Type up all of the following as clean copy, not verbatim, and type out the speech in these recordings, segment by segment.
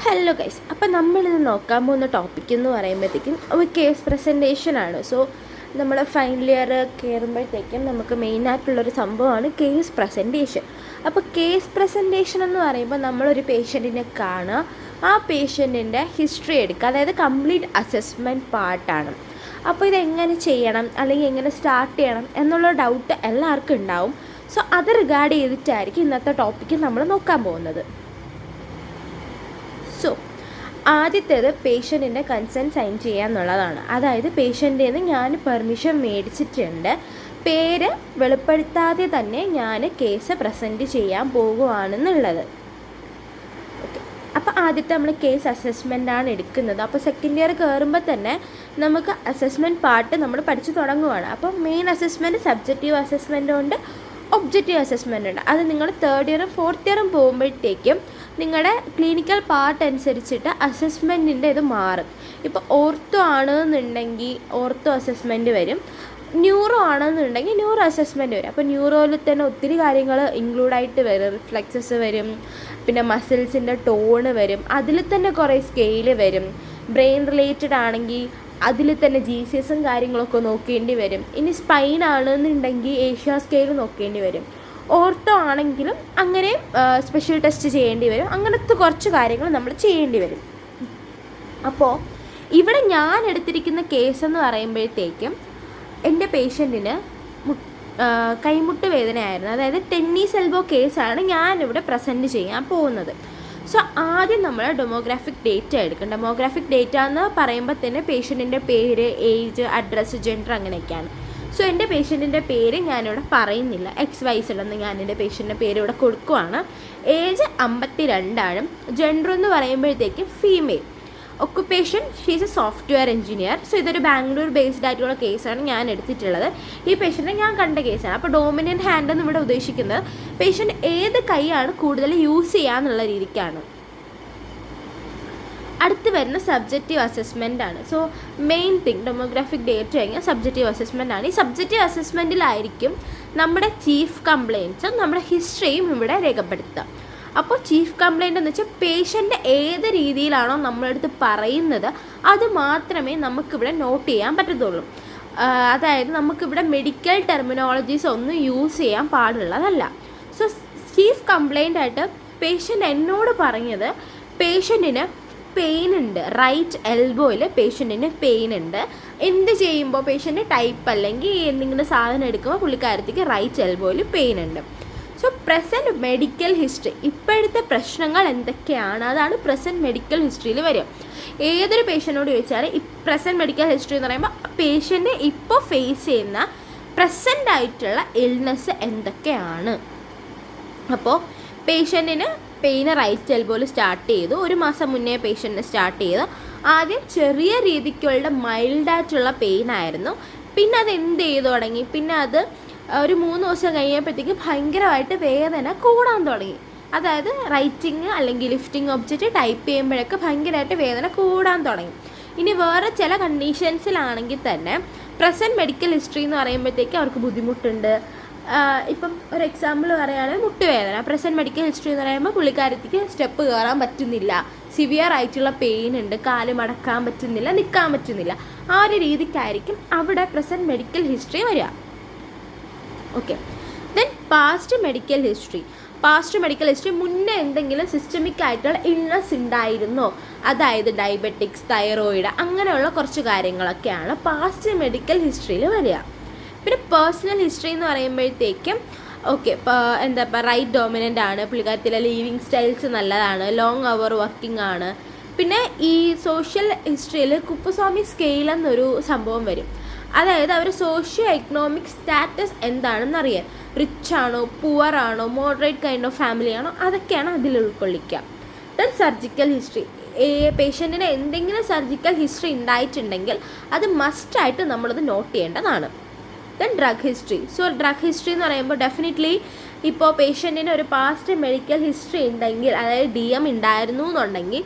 Hello guys, അപ്പോൾ നമ്മളിത് നോക്കാൻ പോകുന്ന ടോപ്പിക് എന്ന് പറയുമ്പോഴത്തേക്കും ഒരു കേസ് പ്രസൻറ്റേഷനാണ്. സോ നമ്മൾ ഫൈനൽ ഇയർ കയറുമ്പോഴത്തേക്കും നമുക്ക് മെയിനായിട്ടുള്ളൊരു സംഭവമാണ് കേസ് പ്രസൻറ്റേഷൻ. അപ്പോൾ കേസ് പ്രസൻറ്റേഷൻ എന്ന് പറയുമ്പോൾ നമ്മളൊരു പേഷ്യൻറ്റിനെ കാണുക, ആ പേഷ്യൻറ്റിൻ്റെ ഹിസ്റ്ററി എടുക്കുക, അതായത് കംപ്ലീറ്റ് അസസ്മെൻറ്റ് പാർട്ടാണ്. അപ്പോൾ ഇതെങ്ങനെ ചെയ്യണം അല്ലെങ്കിൽ എങ്ങനെ സ്റ്റാർട്ട് ചെയ്യണം എന്നുള്ള ഡൗട്ട് എല്ലാവർക്കും ഉണ്ടാവും. സോ അത് റിഗാർഡ് ചെയ്തിട്ടായിരിക്കും ഇന്നത്തെ ടോപ്പിക്ക് നമ്മൾ നോക്കാൻ പോകുന്നത്. സോ ആദ്യത്തേത് പേഷ്യൻറ്റിൻ്റെ കൺസെൻറ്റ് സൈൻ ചെയ്യുക എന്നുള്ളതാണ്. അതായത് പേഷ്യൻറ്റിൽ നിന്ന് ഞാൻ പെർമിഷൻ മേടിച്ചിട്ടുണ്ട്, പേര് വെളിപ്പെടുത്താതെ തന്നെ ഞാൻ കേസ് പ്രസൻറ്റ് ചെയ്യാൻ പോകുകയാണെന്നുള്ളത്. ഓക്കെ, അപ്പോൾ ആദ്യത്തെ നമ്മൾ കേസ് അസസ്മെൻ്റാണ് എടുക്കുന്നത്. അപ്പോൾ സെക്കൻഡ് ഇയർ കയറുമ്പോൾ തന്നെ നമുക്ക് അസസ്മെൻറ്റ് പാർട്ട് നമ്മൾ പഠിച്ചു തുടങ്ങുകയാണ്. അപ്പോൾ മെയിൻ അസസ്മെൻറ്റ് സബ്ജക്റ്റീവ് അസസ്മെൻ്റ് ഉണ്ട്, ഒബ്ജക്റ്റീവ് അസസ്മെൻ്റ് ഉണ്ട്. അത് നിങ്ങൾ തേർഡ് ഇയറും ഫോർത്ത് ഇയറും പോകുമ്പോഴത്തേക്കും നിങ്ങളുടെ ക്ലിനിക്കൽ പാർട്ട് അനുസരിച്ചിട്ട് അസസ്മെൻറ്റിൻ്റെ ഇത് മാറും. ഇപ്പോൾ ഓർത്തോ ആണെന്നുണ്ടെങ്കിൽ ഓർത്തോ അസസ്മെൻറ്റ് വരും, ന്യൂറോ ആണെന്നുണ്ടെങ്കിൽ ന്യൂറോ അസസ്മെൻറ്റ് വരും. അപ്പോൾ ന്യൂറോയിൽ തന്നെ ഒത്തിരി കാര്യങ്ങൾ ഇൻക്ലൂഡായിട്ട് വരും. റിഫ്ലെക്സസ് വരും, പിന്നെ മസിൽസിൻ്റെ ടോണ് വരും, അതിൽ തന്നെ കുറേ സ്കെയില് വരും. ബ്രെയിൻ റിലേറ്റഡ് ആണെങ്കിൽ അതിൽ തന്നെ GCSും കാര്യങ്ങളൊക്കെ നോക്കേണ്ടി വരും. ഇനി സ്പൈൻ ആണെന്നുണ്ടെങ്കിൽ ഏഷ്യ സ്കെയിൽ നോക്കേണ്ടി വരും. ഓർത്തോ ആണെങ്കിലും അങ്ങനെ സ്പെഷ്യൽ ടെസ്റ്റ് ചെയ്യേണ്ടി വരും. അങ്ങനത്തെ കുറച്ച് കാര്യങ്ങൾ നമ്മൾ ചെയ്യേണ്ടി വരും. അപ്പോൾ ഇവിടെ ഞാൻ എടുത്തിരിക്കുന്ന കേസെന്ന് പറയുമ്പോഴത്തേക്കും എൻ്റെ പേഷ്യൻറ്റിന് കൈമുട്ട് വേദനയായിരുന്നു. അതായത് ടെന്നീസ് എൽബോ കേസാണ് ഞാനിവിടെ പ്രസൻറ്റ് ചെയ്യാൻ പോകുന്നത്. സോ ആദ്യം നമ്മൾ ഡെമോഗ്രാഫിക് ഡേറ്റ എടുക്കും. ഡെമോഗ്രാഫിക് ഡേറ്റ എന്ന് പറയുമ്പോൾ തന്നെ പേഷ്യൻറ്റിൻ്റെ പേര്, ഏജ്, അഡ്രസ്സ്, ജെൻഡർ അങ്ങനെയൊക്കെയാണ്. സോ എൻ്റെ പേഷ്യൻറ്റിൻ്റെ പേര് ഞാനിവിടെ പറയുന്നില്ല, XYZ എന്ന് ഞാൻ എൻ്റെ പേഷ്യൻറ്റിൻ്റെ പേര് ഇവിടെ കൊടുക്കുവാണ്. ഏജ് 52 ജെൻഡർ എന്ന് പറയുമ്പോഴത്തേക്കും female. Occupation she's A software engineer. So ഇതൊരു ബാംഗ്ലൂർ ബേസ്ഡ് ആയിട്ടുള്ള കേസാണ് ഞാൻ എടുത്തിട്ടുള്ളത്. ഈ പേഷ്യൻറ്റിനെ ഞാൻ കണ്ട കേസാണ്. അപ്പോൾ ഡോമിനൻ്റ് ഹാൻഡ് എന്ന് ഇവിടെ ഉദ്ദേശിക്കുന്നത് പേഷ്യൻറ്റ് ഏത് കൈയാണ് കൂടുതൽ യൂസ് ചെയ്യുക എന്നുള്ള രീതിക്കാണ്. അടുത്ത് വരുന്ന സബ്ജക്റ്റീവ് അസസ്മെൻ്റ് ആണ്. So main thing demographic data കഴിഞ്ഞാൽ സബ്ജക്റ്റീവ് അസസ്മെൻ്റ് ആണ്. ഈ സബ്ജക്റ്റീവ് അസസ്മെൻറ്റിലായിരിക്കും നമ്മുടെ ചീഫ് കംപ്ലയിൻറ്റ്സും നമ്മുടെ ഹിസ്റ്ററിയും ഇവിടെ രേഖപ്പെടുത്തുക. അപ്പോൾ ചീഫ് കംപ്ലയിൻ്റ് എന്ന് വെച്ചാൽ പേഷ്യൻ്റ് ഏത് രീതിയിലാണോ നമ്മളടുത്ത് പറയുന്നത് അത് മാത്രമേ നമുക്കിവിടെ നോട്ട് ചെയ്യാൻ പറ്റത്തുള്ളൂ. അതായത് നമുക്കിവിടെ മെഡിക്കൽ ടെർമിനോളജീസ് ഒന്നും യൂസ് ചെയ്യാൻ പാടുള്ളതല്ല. സോ ചീഫ് കംപ്ലയിൻ്റ് ആയിട്ട് പേഷ്യൻ്റ് എന്നോട് പറഞ്ഞത് പേഷ്യൻറ്റിന് പെയിൻ ഉണ്ട്, റൈറ്റ് എൽബോയിൽ പേഷ്യൻറ്റിന് പെയിൻ ഉണ്ട്. എന്ത് ചെയ്യുമ്പോൾ പേഷ്യൻ്റ് ടൈപ്പ് അല്ലെങ്കിൽ എന്തെങ്കിലും സാധനം എടുക്കുമ്പോൾ പുള്ളിക്കാരത്തേക്ക് റൈറ്റ് എൽബോയിൽ പെയിൻ ഉണ്ട്. സോ പ്രസൻറ്റ് മെഡിക്കൽ ഹിസ്റ്ററി, ഇപ്പോഴത്തെ പ്രശ്നങ്ങൾ എന്തൊക്കെയാണ് അതാണ് പ്രസൻറ്റ് മെഡിക്കൽ ഹിസ്റ്ററിയിൽ വരിക. ഏതൊരു പേഷ്യൻറ്റിനോട് ചോദിച്ചാൽ ഈ പ്രസൻറ്റ് മെഡിക്കൽ ഹിസ്റ്ററി എന്ന് പറയുമ്പോൾ പേഷ്യൻ്റ് ഇപ്പോൾ ഫേസ് ചെയ്യുന്ന പ്രസൻ്റ് ആയിട്ടുള്ള ഇൽനെസ് എന്തൊക്കെയാണ്. അപ്പോൾ പേഷ്യൻറ്റിന് പെയിന് റൈറ്റ് എൽബോയിൽ സ്റ്റാർട്ട് ചെയ്തു. ഒരു മാസം മുന്നേ പേഷ്യൻറ്റിന് സ്റ്റാർട്ട് ചെയ്തു. ആദ്യം ചെറിയ രീതിക്കുള്ള മൈൽഡായിട്ടുള്ള പെയിൻ ആയിരുന്നു. പിന്നെ അത് എന്ത് ചെയ്തു തുടങ്ങി, പിന്നെ അത് ഒരു 3 ദിവസം കഴിയുമ്പോഴത്തേക്ക് ഭയങ്കരമായിട്ട് വേദന കൂടാൻ തുടങ്ങി. അതായത് റൈറ്റിങ് അല്ലെങ്കിൽ ലിഫ്റ്റിംഗ് ഒബ്ജക്റ്റ് ടൈപ്പ് ചെയ്യുമ്പോഴൊക്കെ ഭയങ്കരമായിട്ട് വേദന കൂടാൻ തുടങ്ങി. ഇനി വേറെ ചില കണ്ടീഷൻസിലാണെങ്കിൽ തന്നെ പ്രസൻറ്റ് മെഡിക്കൽ ഹിസ്റ്ററി എന്ന് പറയുമ്പോഴത്തേക്ക് അവർക്ക് ബുദ്ധിമുട്ടുണ്ട്. ഇപ്പം ഒരു എക്സാമ്പിൾ പറയുകയാണെങ്കിൽ മുട്ടുവേദന. പ്രസൻറ്റ് മെഡിക്കൽ ഹിസ്റ്ററി എന്ന് പറയുമ്പോൾ പുള്ളിക്കാരത്തേക്ക് സ്റ്റെപ്പ് കയറാൻ പറ്റുന്നില്ല, സിവിയർ ആയിട്ടുള്ള പെയിൻ ഉണ്ട്, കാല് മടക്കാൻ പറ്റുന്നില്ല, നിൽക്കാൻ പറ്റുന്നില്ല. ആ ഒരു രീതിക്കായിരിക്കും അവിടെ പ്രസൻറ്റ് മെഡിക്കൽ ഹിസ്റ്ററി വരിക. Okay, then past medical history. Past medical history മുന്നേ എന്തെങ്കിലും സിസ്റ്റമിക് ആയിട്ടുള്ള ഇൽനെസ് ഉണ്ടായിരുന്നോ, അതായത് ഡയബറ്റിക്സ്, തൈറോയിഡ് അങ്ങനെയുള്ള കുറച്ച് കാര്യങ്ങളൊക്കെയാണ് പാസ്റ്റ് മെഡിക്കൽ ഹിസ്റ്ററിയിൽ വരിക. പിന്നെ പേഴ്സണൽ ഹിസ്റ്ററി എന്ന് പറയുമ്പോഴത്തേക്കും ഓക്കെ, എന്താ പറയുക, റൈറ്റ് ഡോമിനൻ്റ് ആണ്, പുള്ളിക്കാരത്തിലെ ലീവിങ് സ്റ്റൈൽസ് നല്ലതാണ്, ലോങ് അവർ വർക്കിംഗ് ആണ്. പിന്നെ ഈ സോഷ്യൽ ഹിസ്റ്ററിയിൽ കുപ്പുസ്വാമി സ്കെയിൽ എന്നൊരു സംഭവം വരും. അതായത് അവർ സോഷ്യോ എക്കണോമിക് സ്റ്റാറ്റസ് എന്താണെന്ന് അറിയാൻ, റിച്ച് ആണോ, പുവർ ആണോ, മോഡറേറ്റ് കൈൻഡ് ഓഫ് ഫാമിലി ആണോ, അതൊക്കെയാണ് അതിൽ ഉൾക്കൊള്ളിക്കുക. Then surgical history. പേഷ്യൻറ്റിന് എന്തെങ്കിലും സർജിക്കൽ ഹിസ്റ്ററി ഉണ്ടായിട്ടുണ്ടെങ്കിൽ അത് മസ്റ്റായിട്ട് നമ്മളത് നോട്ട് ചെയ്യേണ്ടതാണ്. Then drug history. So drug history എന്ന് പറയുമ്പോൾ ഡെഫിനറ്റ്ലി ഇപ്പോൾ പേഷ്യൻറ്റിന് ഒരു പാസ്റ്റ് മെഡിക്കൽ ഹിസ്റ്ററി ഉണ്ടെങ്കിൽ, അതായത് DM ഉണ്ടായിരുന്നു എന്നുണ്ടെങ്കിൽ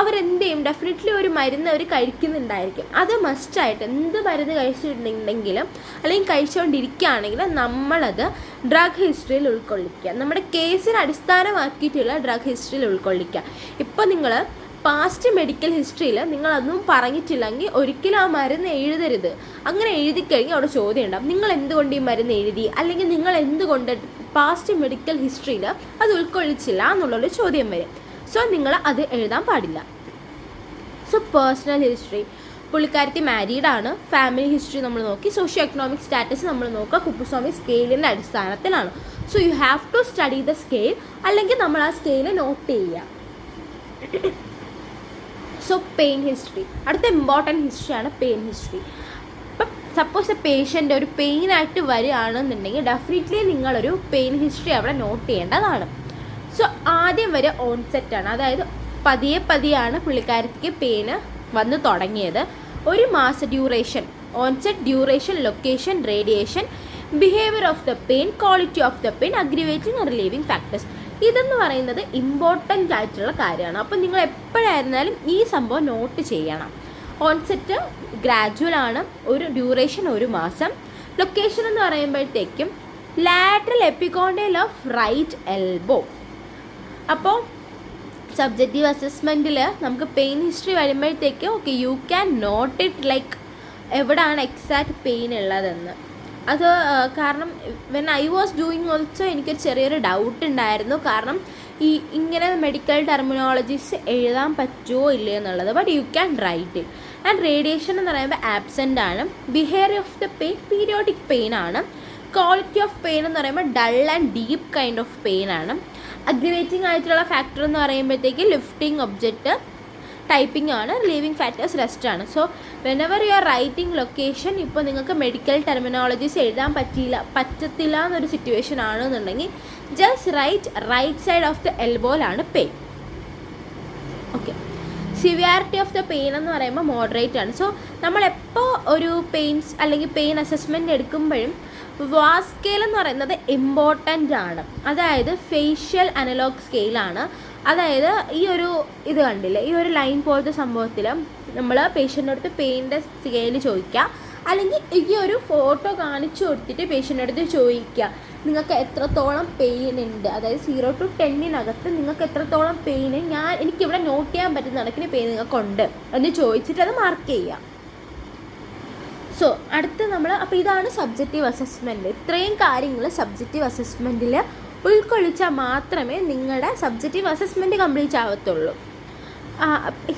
അവരെന്ത് ചെയ്യും, ഡെഫിനറ്റ്ലി ഒരു മരുന്ന് അവർ കഴിക്കുന്നുണ്ടായിരിക്കും. അത് മസ്റ്റായിട്ട് എന്ത് മരുന്ന് കഴിച്ചിട്ടുണ്ടെങ്കിലും അല്ലെങ്കിൽ കഴിച്ചുകൊണ്ടിരിക്കുകയാണെങ്കിലും നമ്മളത് ഡ്രഗ് ഹിസ്റ്ററിയിൽ ഉൾക്കൊള്ളിക്കുക. നമ്മുടെ കേസിന് അടിസ്ഥാനമാക്കിയിട്ടുള്ള ഡ്രഗ് ഹിസ്റ്ററിയിൽ ഉൾക്കൊള്ളിക്കുക. ഇപ്പോൾ നിങ്ങൾ പാസ്റ്റ് മെഡിക്കൽ ഹിസ്റ്ററിയിൽ നിങ്ങളതൊന്നും പറഞ്ഞിട്ടില്ലെങ്കിൽ ഒരിക്കലും ആ മരുന്ന് എഴുതരുത്. അങ്ങനെ എഴുതി കഴിഞ്ഞാൽ അവിടെ ചോദ്യം ഉണ്ടാകും, നിങ്ങൾ എന്തുകൊണ്ട് ഈ മരുന്ന് എഴുതി, അല്ലെങ്കിൽ നിങ്ങൾ എന്തുകൊണ്ട് പാസ്റ്റ് മെഡിക്കൽ ഹിസ്റ്ററിയിൽ അത് ഉൾക്കൊള്ളിച്ചില്ല എന്നുള്ളൊരു ചോദ്യം വരും. സോ നിങ്ങൾ അത് എഴുതാൻ പാടില്ല. സോ പേഴ്സണൽ ഹിസ്റ്ററി, പുള്ളിക്കാരത്തി മാരീഡാണ്, ഫാമിലി ഹിസ്റ്ററി നമ്മൾ നോക്കി, സോഷ്യോ എക്കണോമിക് സ്റ്റാറ്റസ് നമ്മൾ നോക്കുക കുപ്പുസ്വാമി സ്കെയിലിൻ്റെ അടിസ്ഥാനത്തിലാണ്. So you have to study the scale, അല്ലെങ്കിൽ നമ്മൾ ആ സ്കെയിൽ നോട്ട് ചെയ്യുക. സോ പെയിൻ ഹിസ്റ്ററി, അടുത്ത ഇമ്പോർട്ടൻറ്റ് ഹിസ്റ്ററിയാണ് പെയിൻ ഹിസ്റ്ററി. ഇപ്പം സപ്പോസ് പേഷ്യൻ്റ് ഒരു പെയിനായിട്ട് വരികയാണെന്നുണ്ടെങ്കിൽ ഡെഫിനറ്റ്ലി നിങ്ങളൊരു പെയിൻ ഹിസ്റ്ററി അവിടെ നോട്ട് ചെയ്യേണ്ടതാണ്. സോ ആദ്യം വരെ ഓൺസെറ്റാണ്, അതായത് പതിയെയാണ് പുള്ളിക്കാരത്തിക്ക് പെയിന് വന്ന് തുടങ്ങിയത്. 1 മാസ duration, onset, duration, location, radiation, behaviour of the pain, quality of the pain, aggravating and relieving factors. ഇതെന്ന് പറയുന്നത് ഇമ്പോർട്ടൻ്റ് ആയിട്ടുള്ള കാര്യമാണ്. അപ്പം നിങ്ങൾ എപ്പോഴായിരുന്നാലും ഈ സംഭവം നോട്ട് ചെയ്യണം. ഓൺസെറ്റ് ഗ്രാജുവൽ ആണ്, ഒരു ഡ്യൂറേഷൻ 1 മാസം. ലൊക്കേഷൻ എന്ന് പറയുമ്പോഴത്തേക്കും lateral epicondyle of right elbow. അപ്പോൾ സബ്ജക്റ്റീവ് അസസ്മെൻറ്റിൽ നമുക്ക് പെയിൻ ഹിസ്റ്ററി വരുമ്പോഴത്തേക്ക് okay you can note it like എവിടെയാണ് എക്സാക്റ്റ് പെയിൻ ഉള്ളതെന്ന്. അത് കാരണം when I was doing also എനിക്കൊരു ചെറിയൊരു ഡൗട്ട് ഉണ്ടായിരുന്നു, കാരണം ഇങ്ങനെ മെഡിക്കൽ ടെർമിനോളജീസ് എഴുതാൻ പറ്റുമോ ഇല്ലയോ എന്നുള്ളത്. But you can write it. And radiation എന്ന് പറയുമ്പോൾ ആബ്സെൻ്റ് ആണ്. Behaviour of the pain periodic pain ആണ്. ക്വാളിറ്റി ഓഫ് പെയിൻ എന്ന് പറയുമ്പോൾ dull and deep kind of pain ആണ്. അഗ്രിവേറ്റിംഗ് ആയിട്ടുള്ള ഫാക്ടർ എന്ന് പറയുമ്പോഴത്തേക്ക് ലിഫ്റ്റിംഗ് ഒബ്ജക്റ്റ്, ടൈപ്പിംഗ് ആണ്. റിലീവിങ് ഫാക്ടേഴ്സ് റെസ്റ്റ് ആണ്. So whenever you are writing location, ഇപ്പോൾ നിങ്ങൾക്ക് മെഡിക്കൽ ടെർമിനോളജീസ് എഴുതാൻ പറ്റത്തില്ല എന്നൊരു സിറ്റുവേഷൻ ആണെന്നുണ്ടെങ്കിൽ just right side of the എൽബോയിലാണ് pain. Okay, severity of the pain എന്ന് പറയുമ്പോൾ മോഡറേറ്റ് ആണ്. സോ നമ്മളെപ്പോൾ ഒരു പെയിൻസ് അല്ലെങ്കിൽ പെയിൻ അസസ്മെൻറ്റ് എടുക്കുമ്പോഴും വാസ് സ്കെയിൽ എന്ന് പറയുന്നത് ഇമ്പോർട്ടൻ്റ് ആണ്. അതായത് ഫേഷ്യൽ അനലോഗ് സ്കെയിലാണ്. അതായത് ഇത് കണ്ടില്ലേ, ഈ ഒരു ലൈൻ പോലത്തെ സംഭവത്തിൽ നമ്മൾ പേഷ്യൻ്റെ അടുത്ത് പെയിൻ്റെ സ്കെയിൽ ചോദിക്കുക, അല്ലെങ്കിൽ ഈ ഒരു ഫോട്ടോ കാണിച്ചു കൊടുത്തിട്ട് പേഷ്യൻ്റെ അടുത്ത് ചോദിക്കുക നിങ്ങൾക്ക് എത്രത്തോളം പെയിൻ ഉണ്ട്, അതായത് 0 to 10 നിങ്ങൾക്ക് എത്രത്തോളം പെയിൻ എനിക്കിവിടെ നോട്ട് ചെയ്യാൻ പറ്റുന്ന കണക്കിന് പെയിൻ നിങ്ങൾക്കുണ്ട് എന്ന് ചോദിച്ചിട്ട് അത് മാർക്ക് ചെയ്യുക. സോ അടുത്ത് അപ്പോൾ ഇതാണ് സബ്ജക്റ്റീവ് അസസ്മെൻറ്റ്. ഇത്രയും കാര്യങ്ങൾ സബ്ജക്റ്റീവ് അസസ്മെൻറ്റിൽ ഉൾക്കൊള്ളിച്ചാൽ മാത്രമേ നിങ്ങളുടെ സബ്ജക്റ്റീവ് അസസ്മെൻറ്റ് കംപ്ലീറ്റ് ആവത്തുള്ളൂ.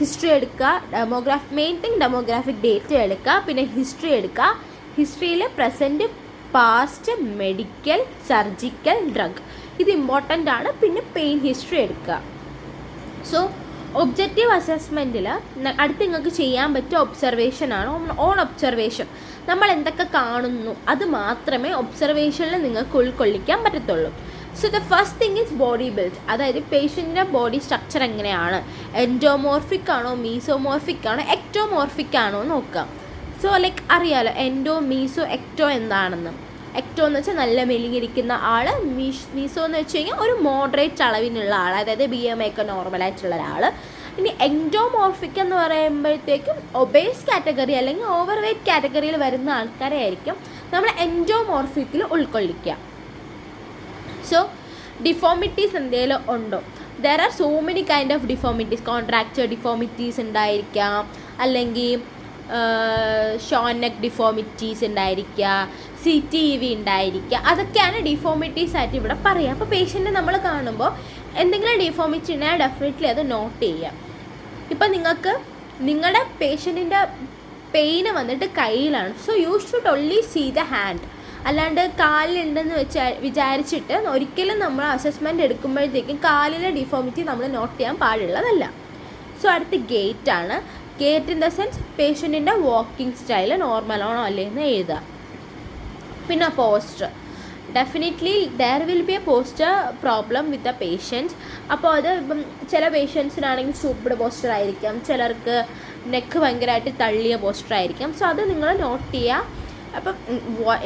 ഹിസ്റ്ററി എടുക്കുക, മെയിൻ തിങ് ഡെമോഗ്രാഫിക് ഡേറ്റ എടുക്കുക, പിന്നെ ഹിസ്റ്ററി എടുക്കുക. ഹിസ്റ്ററിയിൽ present, past, medical, surgical, drug, ഇത് ഇമ്പോർട്ടൻ്റ് ആണ്. പിന്നെ പെയിൻ ഹിസ്റ്ററി എടുക്കുക. സോ ഒബ്ജക്റ്റീവ് അസസ്മെൻറ്റിൽ അടുത്ത് നിങ്ങൾക്ക് ചെയ്യാൻ പറ്റിയ ഒബ്സർവേഷനാണ് ഓൺ ഒബ്സർവേഷൻ. നമ്മൾ എന്തൊക്കെ കാണുന്നു അത് മാത്രമേ ഒബ്സർവേഷനിൽ നിങ്ങൾക്ക് ഉൾക്കൊള്ളിക്കാൻ പറ്റത്തുള്ളൂ. So the first thing is body build, അതായത് പേഷ്യൻ്റെ ബോഡി സ്ട്രക്ചർ എങ്ങനെയാണ്, എൻഡോമോർഫിക് ആണോ, മീസോമോർഫിക് ആണോ, എക്ടോമോർഫിക് ആണോ നോക്കാം. സോ ലൈക്ക് അറിയാലോ എൻഡോ, മീസോ, എക്ടോ എന്താണെന്ന്. എക്ടോ എന്ന് വെച്ചാൽ നല്ല മെലിഞ്ഞിരിക്കുന്ന ആൾ, മീസോ എന്ന് വെച്ച് കഴിഞ്ഞാൽ ഒരു മോഡറേറ്റ് അളവിനുള്ള ആൾ, അതായത് BMI ഒക്കെ നോർമലായിട്ടുള്ള ഒരാൾ. ഇനി എൻഡോമോർഫിക് എന്ന് പറയുമ്പോഴത്തേക്കും ഒബേസ് കാറ്റഗറി അല്ലെങ്കിൽ ഓവർ വെയ്റ്റ് കാറ്റഗറിയിൽ വരുന്ന ആൾക്കാരെ ആയിരിക്കും നമ്മൾ എൻഡോമോർഫിക്കിൽ ഉൾക്കൊള്ളിക്കുക. സോ ഡിഫോമിറ്റീസ് എന്തെങ്കിലും ഉണ്ടോ? There are so many kind of deformities. Contracture deformities ഉണ്ടായിരിക്കാം, അല്ലെങ്കിൽ ഷോൺ-നെക്ക് ഡിഫോമിറ്റീസ് ഉണ്ടായിരിക്കുക, CTEV ഉണ്ടായിരിക്കുക. അതൊക്കെയാണ് ഡിഫോമിറ്റീസ് ആയിട്ട് ഇവിടെ പറയുക. അപ്പോൾ പേഷ്യൻ്റ് നമ്മൾ കാണുമ്പോൾ എന്തെങ്കിലും ഡിഫോമിറ്റി ഉണ്ടെങ്കിൽ ഡെഫിനറ്റ്ലി അത് നോട്ട് ചെയ്യുക. ഇപ്പം നിങ്ങളുടെ പേഷ്യൻറ്റിൻ്റെ പെയിന് വന്നിട്ട് കയ്യിലാണ്. So you should only see the hand. അല്ലാണ്ട് കാലിലുണ്ടെന്ന് വിചാരിച്ചിട്ട് ഒരിക്കലും നമ്മൾ അസസ്മെൻറ്റ് എടുക്കുമ്പോഴത്തേക്കും കാലിലെ ഡിഫോമിറ്റി നമ്മൾ നോട്ട് ചെയ്യാൻ പാടുള്ളതല്ല. സോ അടുത്ത് ഗേറ്റാണ്. ഗേറ്റ് ഇൻ ദ സെൻസ് പേഷ്യൻറ്റിൻ്റെ വാക്കിംഗ് സ്റ്റൈൽ നോർമലാണോ അല്ലേന്ന് എഴുതുക. പിന്നെ posture, definitely there will be a posture problem with the patients. അപ്പോൾ അത് ഇപ്പം ചില പേഷ്യൻസിനാണെങ്കിൽ സൂപ്ഡ് പോസ്റ്റർ ആയിരിക്കാം, ചിലർക്ക് നെക്ക് ഭയങ്കരമായിട്ട് തള്ളിയ പോസ്റ്റർ ആയിരിക്കാം. സോ അത് നിങ്ങൾ നോട്ട് ചെയ്യുക. അപ്പം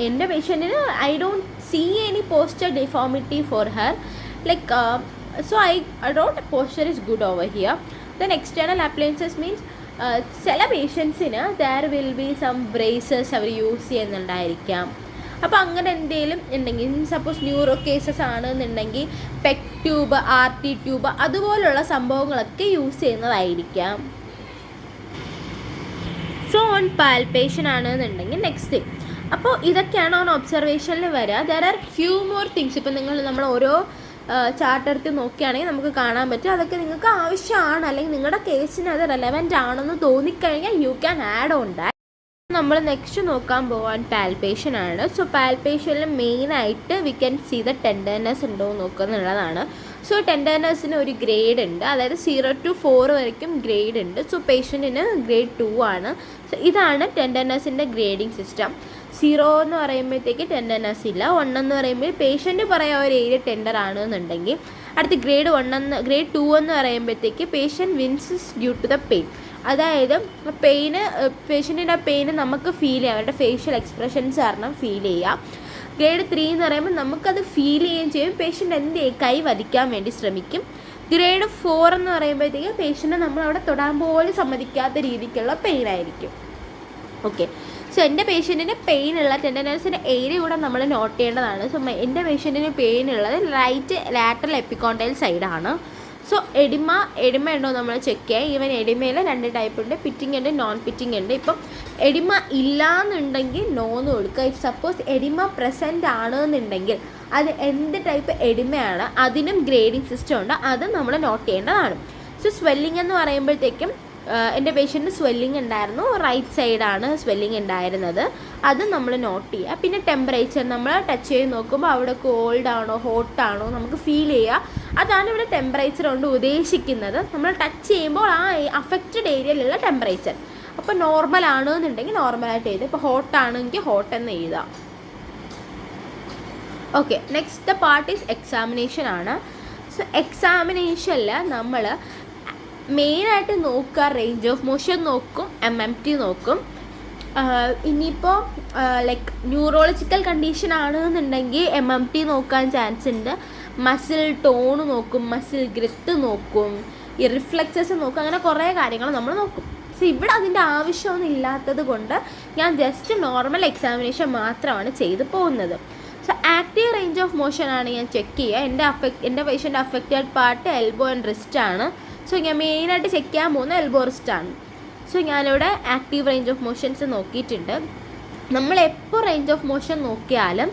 എൻ്റെ പേഷ്യൻറ്റിന് I don't see any posture deformity for her, like so I don't posture is good over here. Then external appliances means ചില പേഷ്യൻസിന് there will be some braces അവർ യൂസ് ചെയ്യുന്നുണ്ടായിരിക്കാം, അപ്പോൾ അങ്ങനെ എന്തെങ്കിലും ഉണ്ടെങ്കിൽ, സപ്പോസ് ന്യൂറോ കേസസ് ആണെന്നുണ്ടെങ്കിൽ പെക് ട്യൂബ്, RT ട്യൂബ് അതുപോലുള്ള സംഭവങ്ങളൊക്കെ യൂസ് ചെയ്യുന്നതായിരിക്കാം. സോ ഓൺ പാൽപേഷൻ ആണെന്നുണ്ടെങ്കിൽ നെക്സ്റ്റ്. അപ്പോൾ ഇതൊക്കെയാണ് ഓൺ ഒബ്സർവേഷനിൽ വരിക. There are few more things. ഇപ്പം നമ്മൾ ഓരോ ചാർട്ട് എടുത്ത് നോക്കുകയാണെങ്കിൽ നമുക്ക് കാണാൻ പറ്റും. അതൊക്കെ നിങ്ങൾക്ക് ആവശ്യമാണ്, അല്ലെങ്കിൽ നിങ്ങളുടെ കേസിന് അത് റെലവൻ്റ് ആണെന്ന് തോന്നിക്കഴിഞ്ഞാൽ you can add on that. നമ്മൾ നെക്സ്റ്റ് നോക്കാൻ പോകാൻ പാൽപേഷൻ ആണ്. സോ പാൽപേഷനിൽ മെയിനായിട്ട് we can see the tenderness ഉണ്ടോ നോക്കുന്നുള്ളതാണ്. സോ ടെൻഡർനെസ്സിന് ഒരു ഗ്രേഡ് ഉണ്ട്, അതായത് 0 to 4 വരയ്ക്കും ഗ്രേഡ് ഉണ്ട്. സോ പേഷ്യൻറ്റിന് ഗ്രേഡ് 2 ആണ്. സോ ഇതാണ് ടെൻഡർനെസ്സിൻ്റെ ഗ്രേഡിങ് സിസ്റ്റം. 0 എന്ന് പറയുമ്പോഴത്തേക്ക് ടെൻഡർനെസ് ഇല്ല. 1 എന്ന് പറയുമ്പോൾ പേഷ്യൻറ്റ് പറയാൻ ഒരു ഏരിയ ടെൻഡർ ആണെന്നുണ്ടെങ്കിൽ, അടുത്ത് ഗ്രേഡ് 2 എന്ന് പറയുമ്പോഴത്തേക്ക് patient winces due to the pain. അതായത് പേഷ്യൻറ്റിൻ്റെ പെയിന് നമുക്ക് ഫീൽ ചെയ്യാം, അവരുടെ ഫേഷ്യൽ എക്സ്പ്രഷൻസ് കാരണം ഫീൽ ചെയ്യാം. ഗ്രേഡ് 3 എന്ന് പറയുമ്പോൾ നമുക്കത് ഫീൽ ചെയ്യുകയും ചെയ്യും. പേഷ്യൻ്റ് എന്ത് ചെയ്യും, കൈ വധിക്കാൻ വേണ്ടി ശ്രമിക്കും. ഗ്രേഡ് 4 എന്ന് പറയുമ്പോഴത്തേക്ക് പേഷ്യൻറ്റ് നമ്മളവിടെ തൊടാൻ പോലും സമ്മതിക്കാത്ത രീതിക്കുള്ള പെയിൻ ആയിരിക്കും. ഓക്കെ, സോ എൻ്റെ പേഷ്യൻറ്റിന് പെയിനുള്ള ടെൻഡർനെസ്സിൻ്റെ ഏരിയ കൂടെ നമ്മൾ നോട്ട് ചെയ്യേണ്ടതാണ്. സോ എൻ്റെ പേഷ്യൻറ്റിന് പെയിൻ ഉള്ളത് റൈറ്റ് ലാറ്ററൽ എപ്പിക്കോണ്ടൈൽ സൈഡാണ്. സോ എഡിമ ഉണ്ടോ നമ്മൾ ചെക്ക് ചെയ്യുക. ഈവൻ എഡിമയിൽ 2 ടൈപ്പ് ഉണ്ട്, പിറ്റിംഗ് ഉണ്ട്, നോൺ പിറ്റിംഗ് ഉണ്ട്. ഇപ്പം എഡിമ ഇല്ലയെന്നുണ്ടെങ്കിൽ നോന്ന് കൊടുക്കുക. ഇഫ് സപ്പോസ് എഡിമ പ്രസൻറ്റ് ആണെന്നുണ്ടെങ്കിൽ അത് എന്ത് ടൈപ്പ് എഡിമയാണ് അതിനും ഗ്രേഡിങ് സിസ്റ്റം ഉണ്ട്, അത് നമ്മൾ നോട്ട് ചെയ്യേണ്ടതാണ്. സോ സ്വെല്ലിംഗ് എന്ന് പറയുമ്പോഴത്തേക്കും എൻ്റെ പേഷ്യൻറ്റ് സ്വെല്ലിംഗ് ഉണ്ടായിരുന്നു, റൈറ്റ് സൈഡാണ് സ്വെല്ലിംഗ് ഉണ്ടായിരുന്നത്, അത് നമ്മൾ നോട്ട് ചെയ്യുക. പിന്നെ ടെമ്പറേച്ചർ നമ്മൾ ടച്ച് ചെയ്ത് നോക്കുമ്പോൾ അവിടെ കോൾഡ് ആണോ ഹോട്ടാണോ നമുക്ക് ഫീൽ ചെയ്യുക, അതാണ് ഇവിടെ ടെമ്പറേച്ചർ കൊണ്ട് ഉദ്ദേശിക്കുന്നത്. നമ്മൾ ടച്ച് ചെയ്യുമ്പോൾ ആ അഫക്റ്റഡ് ഏരിയയിലുള്ള ടെമ്പറേച്ചർ. അപ്പോൾ നോർമൽ ആണെന്നുണ്ടെങ്കിൽ നോർമലായിട്ട് എഴുതുക, ഇപ്പോൾ ഹോട്ടാണെങ്കിൽ ഹോട്ട് എന്ന് എഴുതാം. Okay, next part is examination ആണ്. സോ എക്സാമിനേഷനിൽ നമ്മൾ മെയിനായിട്ട് നോക്കുക റേഞ്ച് ഓഫ് മോഷൻ നോക്കും, MMT നോക്കും. ഇനിയിപ്പോൾ ലൈക്ക് ന്യൂറോളജിക്കൽ കണ്ടീഷൻ ആണെന്നുണ്ടെങ്കിൽ MMT നോക്കാൻ ചാൻസ് ഉണ്ട്. മസിൽ ടോൺ നോക്കും, മസിൽ ഗ്രിത്ത് നോക്കും, ഈ റിഫ്ലക്സസ് നോക്കും, അങ്ങനെ കുറേ കാര്യങ്ങൾ നമ്മൾ നോക്കും. സോ ഇവിടെ അതിൻ്റെ ആവശ്യമൊന്നും ഇല്ലാത്തത് കൊണ്ട് ഞാൻ ജസ്റ്റ് നോർമൽ എക്സാമിനേഷൻ മാത്രമാണ് ചെയ്ത് പോകുന്നത്. So active range of motion ആണ് ഞാൻ ചെക്ക് ചെയ്യുക. എൻ്റെ patient affected part elbow and wrist ആണ്. സോ ഞാൻ മെയിനായിട്ട് ചെക്ക് ചെയ്യാൻ പോകുന്ന എൽബോ റിസ്റ്റാണ്. സോ ഞാനിവിടെ ആക്റ്റീവ് റേഞ്ച് ഓഫ് മോഷൻസ് നോക്കിയിട്ടുണ്ട്. നമ്മൾ എപ്പോൾ റേഞ്ച് ഓഫ് മോഷൻ നോക്കിയാലും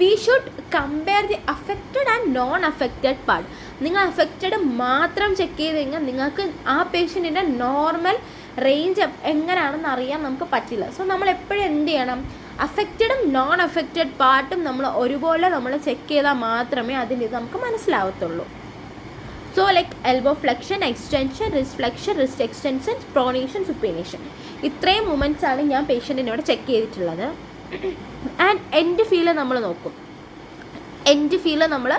we should compare the affected and non affected part. നിങ്ങൾ അഫക്റ്റഡ് മാത്രം ചെക്ക് ചെയ്ത് കഴിഞ്ഞാൽ നിങ്ങൾക്ക് ആ പേഷ്യൻറ്റിൻ്റെ നോർമൽ റേഞ്ച് എങ്ങനെയാണെന്ന് അറിയാൻ നമുക്ക് പറ്റില്ല. സോ നമ്മൾ എപ്പോഴും എന്ത് ചെയ്യണം, അഫക്റ്റഡും നോൺ അഫക്റ്റഡ് പാർട്ടും നമ്മൾ ഒരുപോലെ നമ്മൾ ചെക്ക് ചെയ്താൽ മാത്രമേ അതിൻ്റെ ഇത് നമുക്ക് മനസ്സിലാവത്തുള്ളൂ. So like elbow flexion, extension, wrist flexion, wrist extension, pronation, supination, ഇത്രയും മൂമെൻറ്റ്സ് ആണ് ഞാൻ പേഷ്യൻറ്റിനോട് ചെക്ക് ചെയ്തിട്ടുള്ളത്. ആൻഡ് എൻഡ് ഫീല് നമ്മൾ നോക്കും. എൻഡ് ഫീല് നമ്മൾ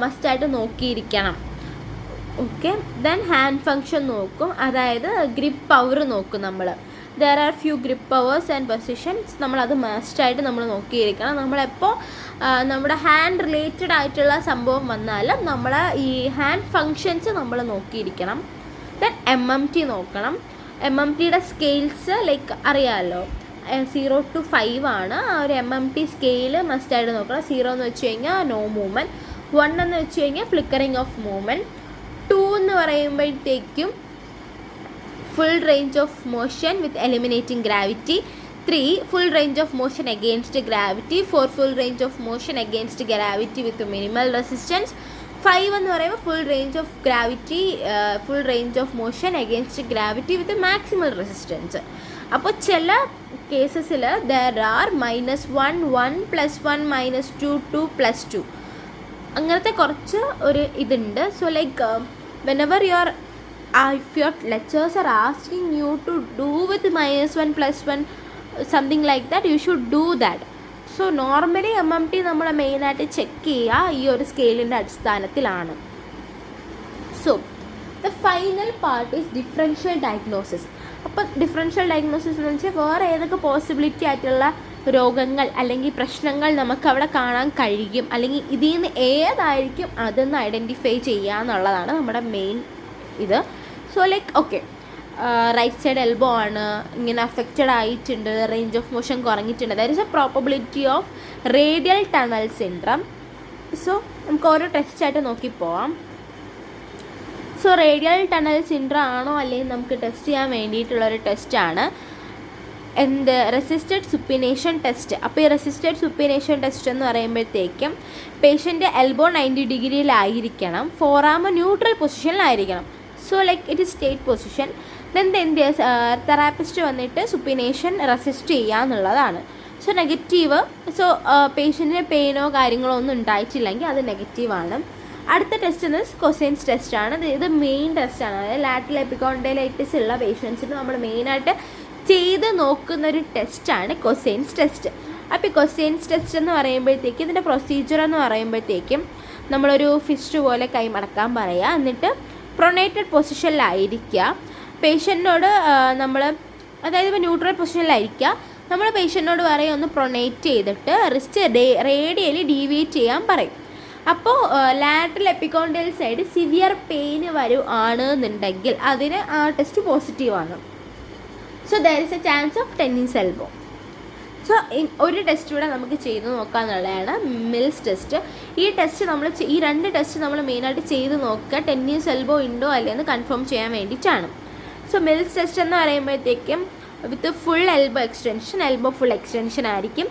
മസ്റ്റായിട്ട് നോക്കിയിരിക്കണം. ഓക്കെ, ദെൻ ഹാൻഡ് ഫങ്ഷൻ നോക്കും, അതായത് ഗ്രിപ്പ് പവർ നോക്കും. നമ്മൾ there are few grip powers and positions, നമ്മളത് മസ്റ്റായിട്ട് നമ്മൾ നോക്കിയിരിക്കണം. നമ്മളെപ്പോൾ നമ്മുടെ ഹാൻഡ് റിലേറ്റഡ് ആയിട്ടുള്ള സംഭവം വന്നാലും നമ്മൾ ഈ ഹാൻഡ് ഫങ്ഷൻസ് നമ്മൾ നോക്കിയിരിക്കണം. ദെൻ MMT നോക്കണം. MMTയുടെ സ്കെയിൽസ് ലൈക്ക് അറിയാമല്ലോ, 0 to 5 ആണ്. ആ ഒരു MMT സ്കെയില് മസ്റ്റായിട്ട് നോക്കണം. 0 എന്ന് വെച്ച് കഴിഞ്ഞാൽ നോ മൂവ്മെൻറ്റ്, 1 എന്ന് വെച്ച് കഴിഞ്ഞാൽ ഫ്ലിക്കറിങ് ഓഫ് മൂവ്മെൻറ്റ്, 2 എന്ന് പറയുമ്പോഴത്തേക്കും full range of motion with eliminating gravity, 3 full range of motion against gravity, 4 full range of motion against gravity with minimal resistance, 5 എന്ന് പറയുമ്പോൾ full range of gravity, full range of motion against gravity with maximal resistance. അപ്പോൾ ചില കേസസിൽ there are -1, 1 + 1 -2, 2 + 2 അങ്ങനത്തെ കുറച്ച് ഒരു ഇതുണ്ട്. So like whenever you are if your lecturers are asking you to do with -1 + 1 something like that, you should do that. So normally MMT നമ്മൾ മെയിനായിട്ട് check ചെയ്യുക ഈ ഒരു സ്കെയിലിൻ്റെ അടിസ്ഥാനത്തിലാണ്. So the final part is differential diagnosis. അപ്പോൾ differential diagnosis എന്ന് വെച്ചാൽ വേറെ ഏതൊക്കെ പോസിബിലിറ്റി ആയിട്ടുള്ള രോഗങ്ങൾ അല്ലെങ്കിൽ പ്രശ്നങ്ങൾ നമുക്ക് അവിടെ കാണാൻ കഴിയും, അല്ലെങ്കിൽ ഇതിൽ നിന്ന് ഏതായിരിക്കും അതെന്ന് ഐഡൻറ്റിഫൈ ചെയ്യുക എന്നുള്ളതാണ് നമ്മുടെ മെയിൻ ഇത്. So like okay, right side elbow ആണ് ഇങ്ങനെ അഫക്റ്റഡ് ആയിട്ടുണ്ട്, റേഞ്ച് ഓഫ് മോഷൻ കുറഞ്ഞിട്ടുണ്ട്. There is a probability of radial tunnel syndrome. So നമുക്ക് ഓരോ ടെസ്റ്റായിട്ട് നോക്കിപ്പോവാം. സോ റേഡിയൽ ടണൽ സിൻഡ്രം ആണോ അല്ലെങ്കിൽ നമുക്ക് ടെസ്റ്റ് ചെയ്യാൻ വേണ്ടിയിട്ടുള്ളൊരു ടെസ്റ്റാണ് റെസിസ്റ്റഡ് സുപ്പിനേഷൻ ടെസ്റ്റ്. അപ്പോൾ ഈ റെസിസ്റ്റഡ് സുപ്പിനേഷൻ ടെസ്റ്റ് എന്ന് പറയുമ്പോഴത്തേക്കും പേഷ്യൻ്റ് എൽബോ 90 ഡിഗ്രിയിലായിരിക്കണം, ഫോറാം ന്യൂട്രൽ പൊസിഷനിലായിരിക്കണം. So like it is state position. Then therapist വന്നിട്ട് സുപ്പിനേഷൻ റെസിസ്റ്റ് ചെയ്യുക എന്നുള്ളതാണ്. So negative. സോ പേഷ്യൻറ്റിന് പെയിനോ കാര്യങ്ങളോ ഒന്നും ഉണ്ടായിട്ടില്ലെങ്കിൽ അത് നെഗറ്റീവാണ്. അടുത്ത ടെസ്റ്റ് എന്ന് കൊസൈൻസ് ടെസ്റ്റാണ്. ഇത് മെയിൻ ടെസ്റ്റാണ്. അതായത് ലാറ്ററൽ എപ്പിക്കോണ്ടൈലൈറ്റിസ് ഉള്ള പേഷ്യൻസിന് നമ്മൾ മെയിനായിട്ട് ചെയ്ത് നോക്കുന്നൊരു ടെസ്റ്റാണ് കൊസൈൻസ് ടെസ്റ്റ്. അപ്പോൾ ഈ കൊസൈൻസ് ടെസ്റ്റ് എന്ന് പറയുമ്പോഴത്തേക്കും ഇതിൻ്റെ പ്രൊസീജിയർ എന്ന് പറയുമ്പോഴത്തേക്കും നമ്മളൊരു ഫിസ്റ്റ് പോലെ കൈ മടക്കാൻ പറയുക, എന്നിട്ട് പ്രൊണേറ്റഡ് പൊസിഷനിലായിരിക്കുക. പേഷ്യൻറ്റിനോട് നമ്മൾ, അതായത് ഇപ്പോൾ ന്യൂട്രൽ പൊസിഷനിലായിരിക്കുക, നമ്മൾ പേഷ്യൻറ്റിനോട് പറയും ഒന്ന് പ്രൊണേറ്റ് ചെയ്തിട്ട് റിസ്റ്റ് റേഡിയലി ഡീവിയേറ്റ് ചെയ്യാൻ പറയും. അപ്പോൾ ലാറ്ററൽ എപ്പിക്കോണ്ടൈൽ സൈഡ് സിവിയർ പെയിന് ആണെന്നുണ്ടെങ്കിൽ അതിന് ആ ടെസ്റ്റ് പോസിറ്റീവാണ്. So there is A chance of tennis elbow. So ഒരു ടെസ്റ്റ് കൂടെ നമുക്ക് ചെയ്ത് നോക്കാമെന്നുള്ളതാണ് മിൽസ് ടെസ്റ്റ്. ഈ രണ്ട് ടെസ്റ്റ് നമ്മൾ മെയിനായിട്ട് ചെയ്ത് നോക്കുക ടെന്നീസ് എൽബോ ഉണ്ടോ അല്ലേന്ന് കൺഫേം ചെയ്യാൻ വേണ്ടിയിട്ടാണ്. സോ മിൽസ് ടെസ്റ്റ് എന്ന് പറയുമ്പോഴത്തേക്കും with full elbow extension, elbow full extension ആയിരിക്കും.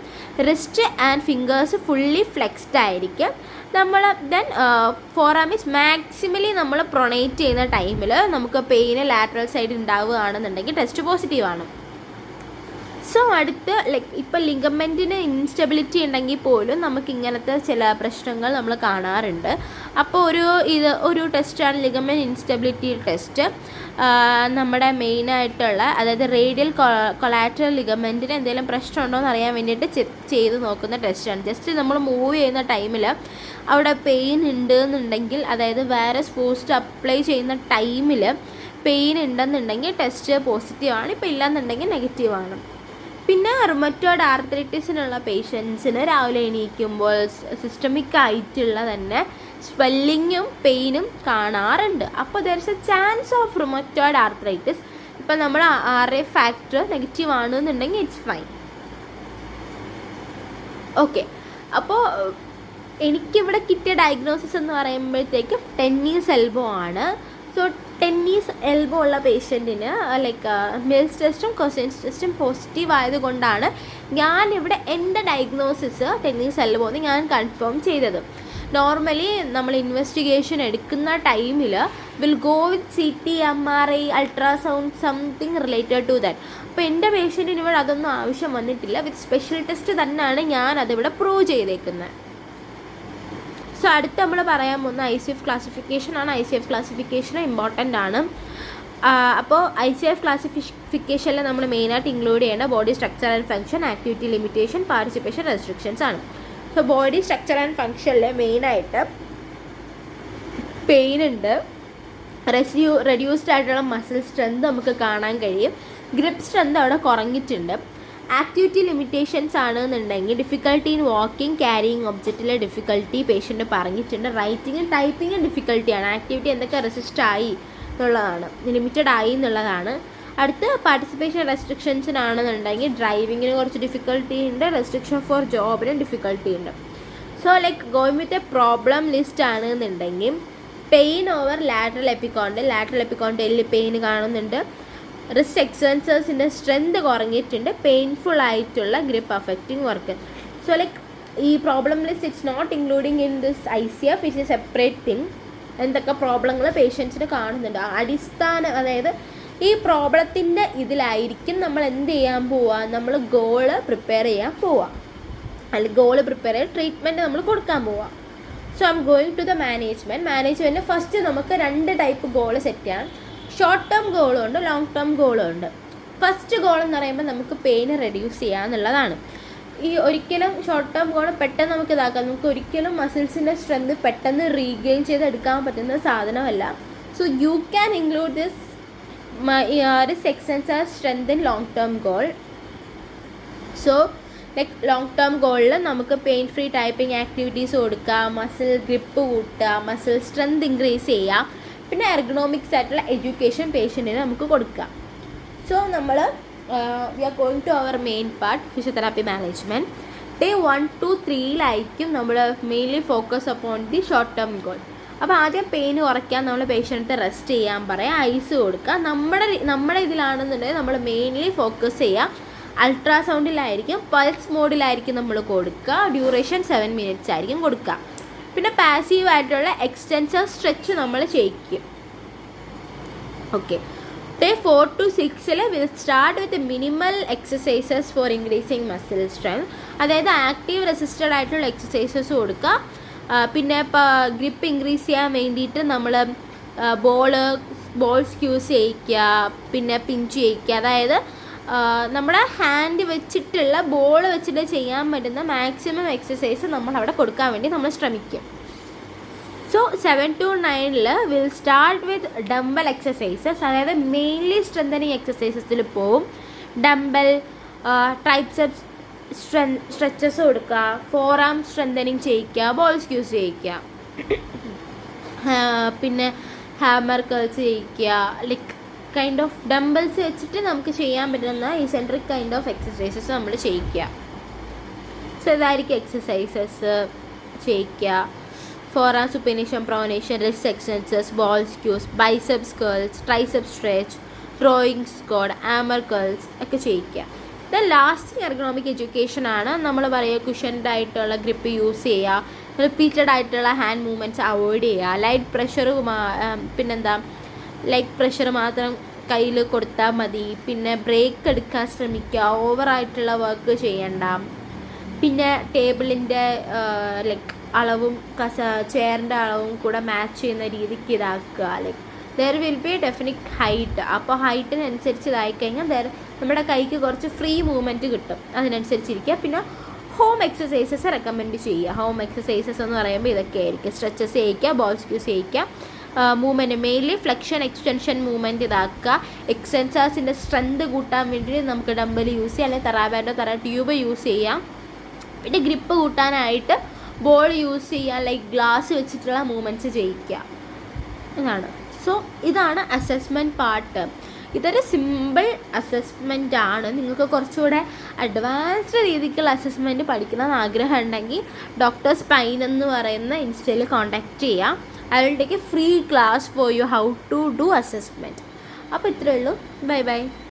Wrist and fingers fully flexed ആയിരിക്കും. നമ്മൾ ദെൻ ഫോറാമിസ് മാക്സിമലി നമ്മൾ പ്രൊണേറ്റ് ചെയ്യുന്ന ടൈമിൽ നമുക്ക് പെയിന് ലാറ്ററൽ സൈഡ് ഉണ്ടാവുകയാണെന്നുണ്ടെങ്കിൽ ടെസ്റ്റ് പോസിറ്റീവാണ്. സോ അടുത്ത് ഇപ്പോൾ ലിഗമെൻറ്റിന് ഇൻസ്റ്റെബിലിറ്റി ഉണ്ടെങ്കിൽ പോലും നമുക്ക് ഇങ്ങനത്തെ ചില പ്രശ്നങ്ങൾ നമ്മൾ കാണാറുണ്ട്. അപ്പോൾ ഒരു ടെസ്റ്റാണ് ലിഗമെൻറ്റ് ഇൻസ്റ്റെബിലിറ്റി ടെസ്റ്റ്. നമ്മുടെ മെയിനായിട്ടുള്ള, അതായത് റേഡിയൽ കൊളാറ്ററൽ ലിഗമെൻറ്റിന് എന്തെങ്കിലും പ്രശ്നമുണ്ടോ എന്ന് അറിയാൻ വേണ്ടിയിട്ട് ചെയ്ത് നോക്കുന്ന ടെസ്റ്റാണ്. ജസ്റ്റ് നമ്മൾ മൂവ് ചെയ്യുന്ന ടൈമിൽ അവിടെ പെയിൻ ഉണ്ട് എന്നുണ്ടെങ്കിൽ, അതായത് വൈറസ് പോസ്റ്റ് അപ്ലൈ ചെയ്യുന്ന ടൈമിൽ പെയിൻ ഉണ്ടെന്നുണ്ടെങ്കിൽ ടെസ്റ്റ് പോസിറ്റീവാണ്, ഇപ്പോൾ ഇല്ലയെന്നുണ്ടെങ്കിൽ നെഗറ്റീവാണ്. പിന്നെ റുമറ്റോയ്ഡ് ആർത്രൈറ്റിസിനുള്ള പേഷ്യൻസിന് രാവിലെ എണീക്കുമ്പോൾ സിസ്റ്റമിക് ആയിട്ടുള്ള തന്നെ സ്വെല്ലിങ്ങും പെയിനും കാണാറുണ്ട്. അപ്പോൾ there is A chance of rheumatoid arthritis. ഇപ്പം നമ്മൾ RA ഫാക്ടർ നെഗറ്റീവ് ആണെന്നുണ്ടെങ്കിൽ ഇറ്റ്സ് ഫൈൻ. ഓക്കെ, അപ്പോൾ എനിക്കിവിടെ കിട്ടിയ ഡയഗ്നോസിസ് എന്ന് പറയുമ്പോഴത്തേക്കും ടെന്നീസ് എൽബോ ആണ്. സോ ടെന്നീസ് എൽബോ ഉള്ള പേഷ്യൻറ്റിന് മിൽസ് ടെസ്റ്റും കൊസൈൻസ് ടെസ്റ്റും പോസിറ്റീവ് ആയതുകൊണ്ടാണ് ഞാനിവിടെ എൻ്റെ ഡയഗ്നോസിസ് ടെന്നീസ് എൽബോ എന്ന് ഞാൻ കൺഫേം ചെയ്തത്. നോർമലി നമ്മൾ ഇൻവെസ്റ്റിഗേഷൻ എടുക്കുന്ന ടൈമിൽ will go with CT, MRI, ultrasound, something related to that. അപ്പോൾ എൻ്റെ പേഷ്യൻറ്റിന് ഇവിടെ അതൊന്നും ആവശ്യം വന്നിട്ടില്ല. വിത്ത് സ്പെഷ്യൽ ടെസ്റ്റ് തന്നെയാണ് ഞാൻ അതിവിടെ പ്രൂവ് ചെയ്തേക്കുന്നത്. സോ അടുത്ത് നമ്മൾ പറയാൻ പോകുന്ന ICF ക്ലാസിഫിക്കേഷനാണ്. ICF ക്ലാസിഫിക്കേഷൻ ഇമ്പോർട്ടൻ്റ് ആണ്. അപ്പോൾ ICF ക്ലാസിഫിക്കേഷനിൽ നമ്മൾ മെയിനായിട്ട് ഇൻക്ലൂഡ് ചെയ്യേണ്ട body structure and function, activity limitation, participation, restrictions ആണ്. സോ ബോഡി സ്ട്രക്ചർ ആൻഡ് ഫങ്ഷനിൽ മെയിനായിട്ട് പെയിൻ ഉണ്ട്, റെഡ്യൂസ്ഡ് ആയിട്ടുള്ള മസിൽ സ്ട്രെങ്ത് നമുക്ക് കാണാൻ കഴിയും, ഗ്രിപ്പ് സ്ട്രെങ്ത് അവിടെ കുറഞ്ഞിട്ടുണ്ട്. ആക്ടിവിറ്റി ലിമിറ്റേഷൻസ് ആണെന്നുണ്ടെങ്കിൽ ഡിഫിക്കൽട്ടി ഇൻ വാക്കിംഗ്, ക്യാരിയിങ് ഒബ്ജക്റ്റിലെ ഡിഫിക്കൽട്ടി പേഷ്യൻ്റ് പറഞ്ഞിട്ടുണ്ട്. റൈറ്റിങ്ങും ടൈപ്പിങ്ങും ഡിഫിക്കൽട്ടിയാണ്. ആക്ടിവിറ്റി എന്തൊക്കെ റെസിസ്റ്റ് ആയി എന്നുള്ളതാണ്, ലിമിറ്റഡ് ആയി എന്നുള്ളതാണ്. അടുത്ത് പാർട്ടിസിപ്പേഷൻ റെസ്ട്രിക്ഷൻസിനാണെന്നുണ്ടെങ്കിൽ ഡ്രൈവിങ്ങിന് കുറച്ച് ഡിഫിക്കൽട്ടി ഉണ്ട്, റെസ്ട്രിക്ഷൻ ഫോർ ജോബിനും ഡിഫിക്കൽട്ടി ഉണ്ട്. So going with a problem list ആണെന്നുണ്ടെങ്കിൽ പെയിൻ ഓവർ ലാറ്ററൽ എപ്പിക്കോണ്ടൈലിൽ പെയിൻ കാണുന്നുണ്ട്, റിസ്റ്റ് എക്സൻസേഴ്സിൻ്റെ സ്ട്രെങ്ത് കുറഞ്ഞിട്ടുണ്ട്, പെയിൻഫുൾ ആയിട്ടുള്ള ഗ്രിപ്പ് അഫക്റ്റിംഗ് വർക്ക്. സോ ഈ problem list it's not including in this ICF, it's a separate thing. എന്തൊക്കെ പ്രോബ്ലങ്ങൾ പേഷ്യൻസിന് കാണുന്നുണ്ട്, അതായത് ഈ പ്രോബ്ലത്തിൻ്റെ ഇതിലായിരിക്കും നമ്മൾ എന്ത് ചെയ്യാൻ പോവുക, നമ്മൾ ഗോള് പ്രിപ്പയർ ചെയ്യാൻ പോവുക, അല്ലെങ്കിൽ ഗോള് പ്രിപ്പയർ ചെയ്ത് ട്രീറ്റ്മെൻറ്റ് നമ്മൾ കൊടുക്കാൻ പോവുക. So I'm going to the management. First നമുക്ക് 2 ടൈപ്പ് ഗോള് സെറ്റ് ചെയ്യാം. ഷോർട്ട് ടേം ഗോളും ഉണ്ട്, ലോങ് ടേം ഗോളും ഉണ്ട്. ഫസ്റ്റ് ഗോൾ എന്ന് പറയുമ്പോൾ നമുക്ക് പെയിൻ റെഡ്യൂസ് ചെയ്യുക എന്നുള്ളതാണ്. ഒരിക്കലും ഷോർട്ട് ടേം ഗോൾ പെട്ടെന്ന് നമുക്ക് ഇതാക്കാം, നമുക്ക് ഒരിക്കലും മസിൽസിൻ്റെ സ്ട്രെങ്ത് പെട്ടെന്ന് റീഗെയിൻ ചെയ്തെടുക്കാൻ പറ്റുന്ന സാധനമല്ല. So you can include this extensor strength in long term goal. So long term ഗോളിൽ നമുക്ക് പെയിൻ ഫ്രീ ടൈപ്പിംഗ് ആക്ടിവിറ്റീസ് കൊടുക്കുക, മസിൽ ഗ്രിപ്പ് കൂട്ടുക, മസിൽ സ്ട്രെങ്ത് ഇൻക്രീസ് ചെയ്യുക, പിന്നെ എർഗണോമിക്സ് ആയിട്ടുള്ള എഡ്യൂക്കേഷൻ പേഷ്യൻറ്റിന് നമുക്ക് കൊടുക്കാം. സോ നമ്മൾ we are going to our main part physiotherapy management. Day 1 to 3 നമ്മൾ mainly focus upon the short term goal. അപ്പോൾ ആദ്യം പെയിൻ കുറയ്ക്കാൻ നമ്മൾ പേഷ്യൻറ്റ് റെസ്റ്റ് ചെയ്യാൻ പറയാം, ഐസ് കൊടുക്കുക. നമ്മുടെ ഇതിലാണെന്നുണ്ടെങ്കിൽ നമ്മൾ മെയിൻലി ഫോക്കസ് ചെയ്യുക അൾട്രാസൗണ്ടിലായിരിക്കും, പൾസ് മോഡിലായിരിക്കും നമ്മൾ കൊടുക്കുക. ഡ്യൂറേഷൻ 7 minutes ആയിരിക്കും കൊടുക്കുക. പിന്നെ പാസീവായിട്ടുള്ള എക്സ്റ്റൻസർ സ്ട്രെച്ച് നമ്മൾ ചെയ്യിക്കും. Okay, day 4 to 6 will start with minimal exercises for increasing muscle strength. അതായത് ആക്റ്റീവ് റെസിസ്റ്റഡ് ആയിട്ടുള്ള എക്സസൈസസ് കൊടുക്കുക. പിന്നെ ഇപ്പോൾ ഗ്രിപ്പ് ഇൻക്രീസ് ചെയ്യാൻ വേണ്ടിയിട്ട് നമ്മൾ ബോൾ സ്ക്യൂസ് ചെയ്യിക്കുക, പിന്നെ പിഞ്ച് ചെയ്യിക്കുക. അതായത് നമ്മുടെ ഹാൻഡ് വെച്ചിട്ടുള്ള ബോൾ വെച്ചിട്ട് ചെയ്യാൻ പറ്റുന്ന മാക്സിമം എക്സസൈസ് നമ്മൾ അവിടെ കൊടുക്കാൻ വേണ്ടി നമ്മൾ ശ്രമിക്കും. So 7 to 9 will start with dumbbell exercises. അതായത് മെയിൻലി സ്ട്രെങ്തനിങ് എക്സസൈസസിൽ പോവും. ഡംബൽ, ട്രൈസെപ്സ് സ്ട്രെച്ചസ് കൊടുക്കുക, ഫോർ ആം സ്ട്രെങ്തനിങ് ചെയ്യിക്കുക, ബോൾ സ്ക്യൂസ് ചെയ്യിക്കുക, പിന്നെ ഹാമർ കേൾസ് ചെയ്യിക്കുക. ലൈക്ക് കൈൻഡ് ഓഫ് ഡംബൽസ് വെച്ചിട്ട് നമുക്ക് ചെയ്യാൻ പറ്റുന്ന ഈ സെൻട്രിക് കൈൻഡ് ഓഫ് എക്സസൈസസ് നമ്മൾ ചെയ്യിക്കുക. സോ ഇതായിരിക്കും എക്സസൈസസ് ചെയ്യിക്കുക. For arm supination, pronation, wrist extensors, ball squeeze, biceps curls, triceps stretch, drawing squad, hammer curls ഒക്കെ ചെയ്യിക്കുക. ദെൻ ലാസ്റ്റ് എർഗണോമിക് എഡ്യൂക്കേഷൻ ആണ്. നമ്മൾ പറയുക കുഷൻഡ് ആയിട്ടുള്ള ഗ്രിപ്പ് യൂസ് ചെയ്യുക, റിപ്പീറ്റഡ് ആയിട്ടുള്ള ഹാൻഡ് മൂവ്മെൻറ്റ്സ് അവോയ്ഡ് ചെയ്യുക, ലൈറ്റ് പ്രഷർ, പിന്നെന്താ ലൈറ്റ് പ്രഷർ മാത്രം കയ്യിൽ കൊടുത്താൽ മതി. പിന്നെ ബ്രേക്ക് എടുക്കാൻ ശ്രമിക്കുക, ഓവറായിട്ടുള്ള വർക്ക് ചെയ്യണ്ട. പിന്നെ ടേബിളിൻ്റെ ലൈക്ക് അളവും ചെയറിൻ്റെ അളവും കൂടെ മാച്ച് ചെയ്യുന്ന രീതിക്ക് ഇതാക്കുക. Like there will B definite height. അപ്പോൾ ഹൈറ്റിനനുസരിച്ച് ഇതായിക്കഴിഞ്ഞാൽ നമ്മുടെ കൈക്ക് കുറച്ച് ഫ്രീ മൂവ്മെൻറ്റ് കിട്ടും, അതിനനുസരിച്ചിരിക്കുക. പിന്നെ ഹോം എക്സസൈസസ് റെക്കമെൻഡ് ചെയ്യുക. ഹോം എക്സസൈസസ് എന്ന് പറയുമ്പോൾ ഇതൊക്കെ ആയിരിക്കും. സ്ട്രെച്ചസ് ചെയ്യിക്കുക, ബോൾ സ്ക്യൂസ് ചെയ്യിക്കുക, movement mainly flexion extension movement ഇതാക്കുക. എക്സ്റ്റൻസേഴ്സിൻ്റെ സ്ട്രെങ്ത് കൂട്ടാൻ വേണ്ടി നമുക്ക് ഡംബൽ യൂസ് ചെയ്യാം, അല്ലെങ്കിൽ തെറാബാൻഡോ ട്യൂബ് യൂസ് ചെയ്യാം. പിന്നെ ഗ്രിപ്പ് കൂട്ടാനായിട്ട് ബോൾ യൂസ് ചെയ്യുക, ലൈക്ക് ഗ്ലാസ് വെച്ചിട്ടുള്ള മൂവ്മെൻറ്റ്സ് ചെയ്യിക്കുക. സോ ഇതാണ് അസസ്മെൻറ്റ് പാർട്ട്. ഇതൊരു സിമ്പിൾ അസസ്മെൻ്റ് ആണ്. നിങ്ങൾക്ക് കുറച്ചുകൂടെ അഡ്വാൻസ്ഡ് രീതിക്കുള്ള അസസ്മെൻറ്റ് പഠിക്കണമെന്ന് ആഗ്രഹം ഉണ്ടെങ്കിൽ ഡോക്ടർ സ്പൈൻ എന്ന് പറയുന്ന ഇൻസ്റ്റയിൽ കോൺടാക്റ്റ് ചെയ്യാം. I will take a free class for you how to do assessment. അപ്പോൾ ഇത്രയേ ഉള്ളൂ. Bye by.